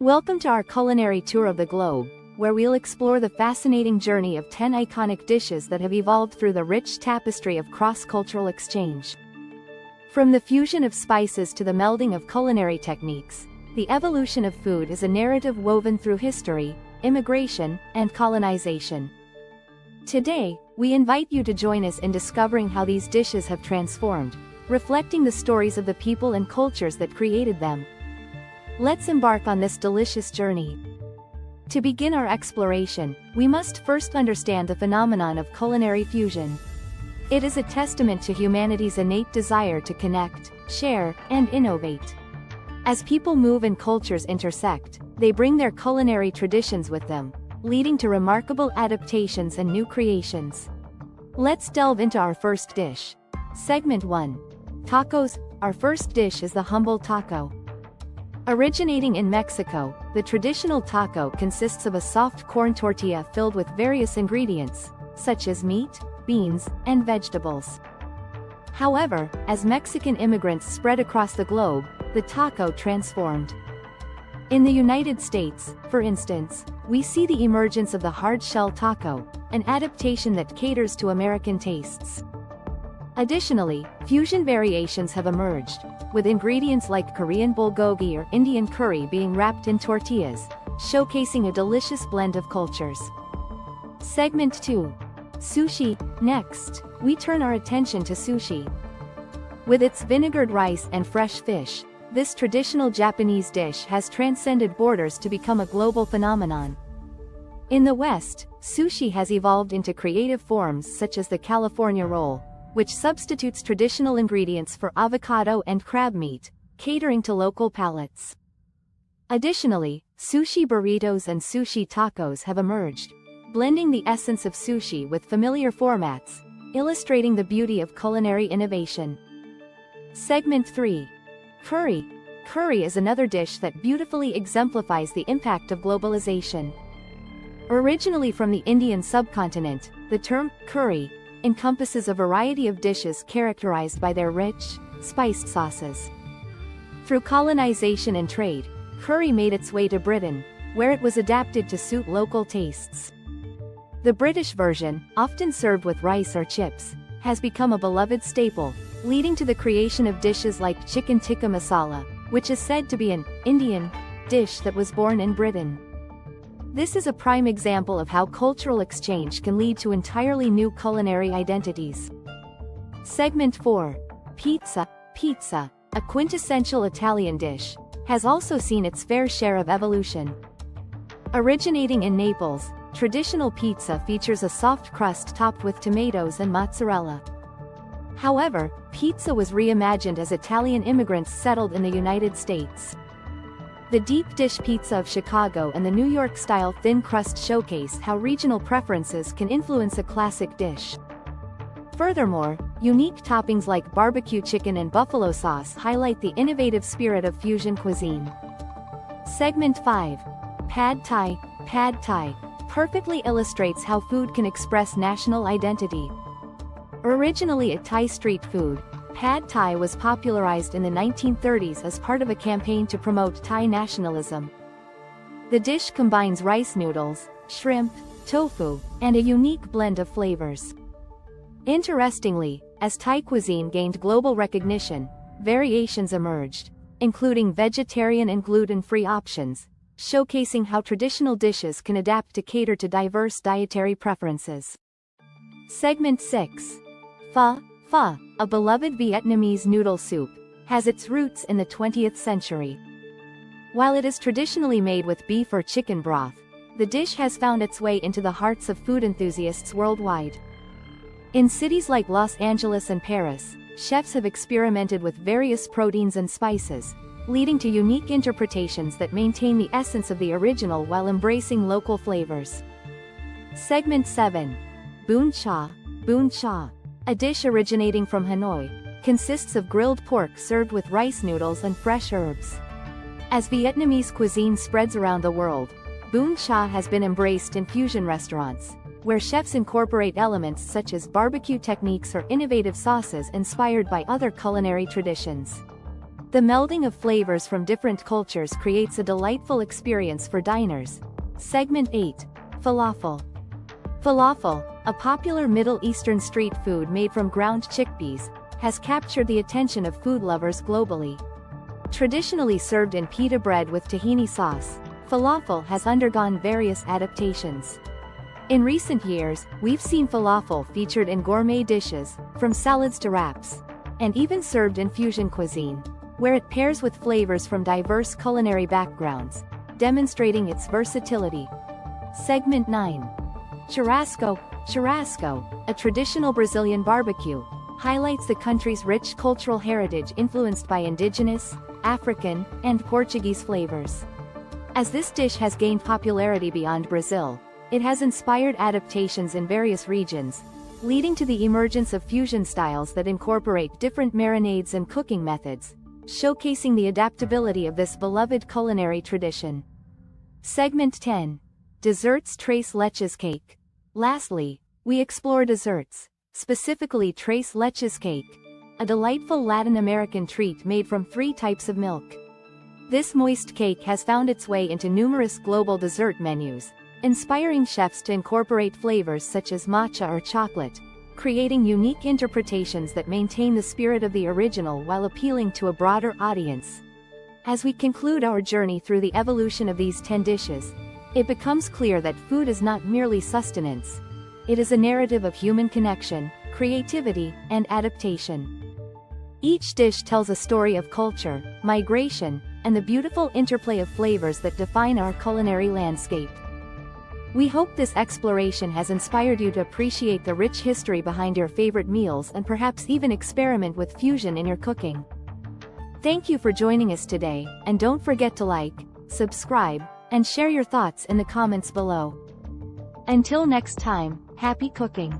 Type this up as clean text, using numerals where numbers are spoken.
Welcome to our culinary tour of the globe, where we'll explore the fascinating journey of 10 iconic dishes that have evolved through the rich tapestry of cross-cultural exchange. From the fusion of spices to the melding of culinary techniques, the evolution of food is a narrative woven through history, immigration, and colonization. Today, we invite you to join us in discovering how these dishes have transformed, reflecting the stories of the people and cultures that created them. Let's embark on this delicious journey. To begin our exploration, we must first understand the phenomenon of culinary fusion. It is a testament to humanity's innate desire to connect, share, and innovate. As people move and cultures intersect, they bring their culinary traditions with them, leading to remarkable adaptations and new creations. Let's delve into our first dish. Segment 1. Tacos. Our first dish is the humble taco. Originating in Mexico, the traditional taco consists of a soft corn tortilla filled with various ingredients, such as meat, beans, and vegetables. However, as Mexican immigrants spread across the globe, the taco transformed. In the United States, for instance, we see the emergence of the hard-shell taco, an adaptation that caters to American tastes. Additionally, fusion variations have emerged, with ingredients like Korean bulgogi or Indian curry being wrapped in tortillas, showcasing a delicious blend of cultures. Segment 2. Sushi. Next, we turn our attention to sushi. With its vinegared rice and fresh fish, this traditional Japanese dish has transcended borders to become a global phenomenon. In the West, sushi has evolved into creative forms such as the California roll, which substitutes traditional ingredients for avocado and crab meat, catering to local palates. Additionally, sushi burritos and sushi tacos have emerged, blending the essence of sushi with familiar formats, illustrating the beauty of culinary innovation. Segment 3. Curry. Curry is another dish that beautifully exemplifies the impact of globalization. Originally from the Indian subcontinent, the term curry encompasses a variety of dishes characterized by their rich, spiced sauces. Through colonization and trade, curry made its way to Britain, where it was adapted to suit local tastes. The British version, often served with rice or chips, has become a beloved staple, leading to the creation of dishes like chicken tikka masala, which is said to be an Indian dish that was born in Britain. This is a prime example of how cultural exchange can lead to entirely new culinary identities. Segment 4. Pizza. Pizza, a quintessential Italian dish, has also seen its fair share of evolution. Originating in Naples, traditional pizza features a soft crust topped with tomatoes and mozzarella. However, pizza was reimagined as Italian immigrants settled in the United States. The deep dish pizza of Chicago and the New York-style thin crust showcase how regional preferences can influence a classic dish. Furthermore, unique toppings like barbecue chicken and buffalo sauce highlight the innovative spirit of fusion cuisine. Segment 5. Pad Thai. Pad Thai perfectly illustrates how food can express national identity. Originally a Thai street food, Pad Thai was popularized in the 1930s as part of a campaign to promote Thai nationalism. The dish combines rice noodles, shrimp, tofu, and a unique blend of flavors. Interestingly, as Thai cuisine gained global recognition, variations emerged, including vegetarian and gluten-free options, showcasing how traditional dishes can adapt to cater to diverse dietary preferences. Segment 6. Pho. Pho, a beloved Vietnamese noodle soup, has its roots in the 20th century. While it is traditionally made with beef or chicken broth, the dish has found its way into the hearts of food enthusiasts worldwide. In cities like Los Angeles and Paris, chefs have experimented with various proteins and spices, leading to unique interpretations that maintain the essence of the original while embracing local flavors. Segment 7. Bún Chả. Bún Chả, a dish originating from Hanoi, consists of grilled pork served with rice noodles and fresh herbs. As Vietnamese cuisine spreads around the world, Bún Chả has been embraced in fusion restaurants, where chefs incorporate elements such as barbecue techniques or innovative sauces inspired by other culinary traditions. The melding of flavors from different cultures creates a delightful experience for diners. Segment 8. Falafel. Falafel, a popular Middle Eastern street food made from ground chickpeas, has captured the attention of food lovers globally. Traditionally served in pita bread with tahini sauce, falafel has undergone various adaptations. In recent years, we've seen falafel featured in gourmet dishes, from salads to wraps, and even served in fusion cuisine, where it pairs with flavors from diverse culinary backgrounds, demonstrating its versatility. Segment 9. Churrasco. Churrasco, a traditional Brazilian barbecue, highlights the country's rich cultural heritage influenced by indigenous, African, and Portuguese flavors. As this dish has gained popularity beyond Brazil, it has inspired adaptations in various regions, leading to the emergence of fusion styles that incorporate different marinades and cooking methods, showcasing the adaptability of this beloved culinary tradition. Segment 10. Desserts. Tres leches cake. Lastly, we explore desserts, specifically tres leches cake, a delightful Latin American treat made from 3 types of milk. This moist cake has found its way into numerous global dessert menus, inspiring chefs to incorporate flavors such as matcha or chocolate, creating unique interpretations that maintain the spirit of the original while appealing to a broader audience. As we conclude our journey through the evolution of these 10 dishes, it becomes clear that food is not merely sustenance. It is a narrative of human connection, creativity, and adaptation. Each dish tells a story of culture, migration, and the beautiful interplay of flavors that define our culinary landscape. We hope this exploration has inspired you to appreciate the rich history behind your favorite meals and perhaps even experiment with fusion in your cooking. Thank you for joining us today, and don't forget to like, subscribe, and share your thoughts in the comments below. Until next time, happy cooking!